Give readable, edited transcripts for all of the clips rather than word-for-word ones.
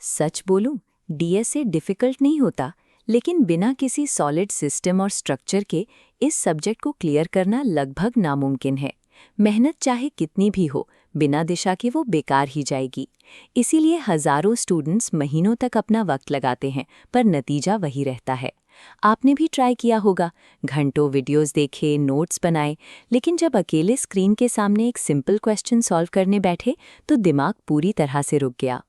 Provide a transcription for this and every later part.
सच बोलूं, DSA difficult नहीं होता, लेकिन बिना किसी सॉलिड सिस्टम और स्ट्रक्चर के इस सब्जेक्ट को क्लियर करना लगभग नामुमकिन है। मेहनत चाहे कितनी भी हो, बिना दिशा के वो बेकार ही जाएगी। इसीलिए हज़ारों स्टूडेंट्स महीनों तक अपना वक्त लगाते हैं, पर नतीजा वही रहता है। आपने भी ट्राई किया होगा, घंटों वीडियोस देखे, नोट्स बनाए, लेकिन जब अकेले स्क्रीन के सामने एक सिंपल क्वेश्चन सॉल्व करने बैठे तो दिमाग पूरी तरह से रुक गया।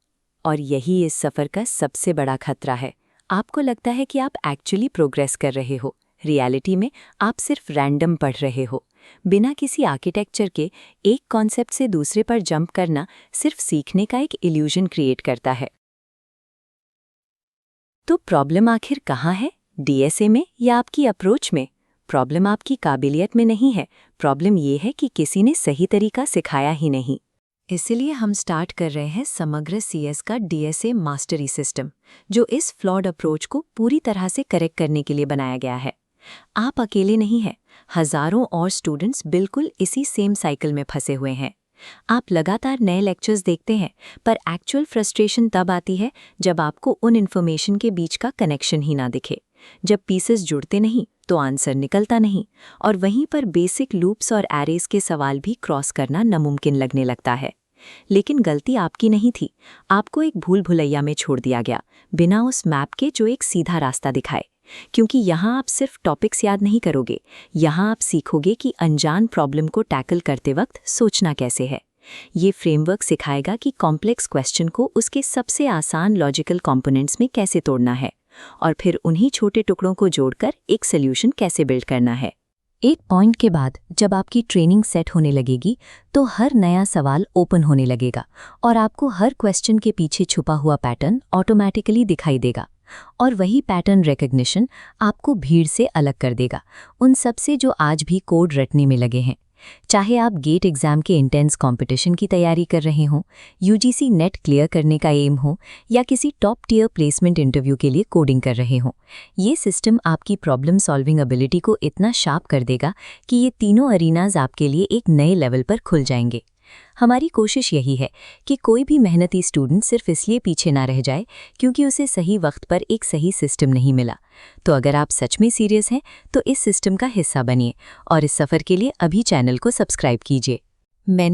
और यही इस सफ़र का सबसे बड़ा खतरा है। आपको लगता है कि आप एक्चुअली प्रोग्रेस कर रहे हो, रियलिटी में आप सिर्फ रैंडम पढ़ रहे हो। बिना किसी आर्किटेक्चर के एक कॉन्सेप्ट से दूसरे पर जंप करना सिर्फ सीखने का एक इल्यूजन क्रिएट करता है। तो प्रॉब्लम आखिर कहाँ है, डीएसए में या आपकी अप्रोच में? प्रॉब्लम आपकी काबिलियत में नहीं है, प्रॉब्लम ये है कि किसी ने सही तरीका सिखाया ही नहीं। इसीलिए हम स्टार्ट कर रहे हैं समग्र सीएस का डीएसए मास्टरी सिस्टम, जो इस फ्लॉड अप्रोच को पूरी तरह से करेक्ट करने के लिए बनाया गया है। आप अकेले नहीं हैं, हज़ारों और स्टूडेंट्स बिल्कुल इसी सेम साइकिल में फंसे हुए हैं। आप लगातार नए लेक्चर्स देखते हैं, पर एक्चुअल फ्रस्ट्रेशन तब आती है जब आपको उन इन्फॉर्मेशन के बीच का कनेक्शन ही ना दिखे। जब पीसेस जुड़ते नहीं तो आंसर निकलता नहीं, और वहीं पर बेसिक लूप्स और एरेज के सवाल भी क्रॉस करना नामुमकिन लगने लगता है। लेकिन गलती आपकी नहीं थी, आपको एक भूल भुलैया में छोड़ दिया गया, बिना उस मैप के जो एक सीधा रास्ता दिखाए। क्योंकि यहाँ आप सिर्फ टॉपिक्स याद नहीं करोगे, यहाँ आप सीखोगे कि अनजान प्रॉब्लम को टैकल करते वक्त सोचना कैसे है। ये फ्रेमवर्क सिखाएगा कि कॉम्प्लेक्स क्वेश्चन को उसके सबसे आसान लॉजिकल कंपोनेंट्स में कैसे तोड़ना है, और फिर उन्हीं छोटे टुकड़ों को जोड़कर एक सोल्यूशन कैसे बिल्ड करना है। एक पॉइंट के बाद जब आपकी ट्रेनिंग सेट होने लगेगी तो हर नया सवाल ओपन होने लगेगा, और आपको हर क्वेश्चन के पीछे छुपा हुआ पैटर्न ऑटोमेटिकली दिखाई देगा। और वही पैटर्न रिकग्निशन आपको भीड़ से अलग कर देगा, उन सब से जो आज भी कोड रटने में लगे हैं। चाहे आप गेट एग्जाम के इंटेंस कंपटीशन की तैयारी कर रहे हों, यूजीसी नेट क्लियर करने का एम हो, या किसी टॉप टियर प्लेसमेंट इंटरव्यू के लिए कोडिंग कर रहे हों, ये सिस्टम आपकी प्रॉब्लम सॉल्विंग एबिलिटी को इतना शार्प कर देगा कि ये तीनों अरीनाज आपके लिए एक नए लेवल पर खुल जाएंगे। हमारी कोशिश यही है कि कोई भी मेहनती स्टूडेंट सिर्फ इसलिए पीछे ना रह जाए क्योंकि उसे सही वक्त पर एक सही सिस्टम नहीं मिला। तो अगर आप सच में सीरियस हैं तो इस सिस्टम का हिस्सा बनिए, और इस सफ़र के लिए अभी चैनल को सब्सक्राइब कीजिए। मैंने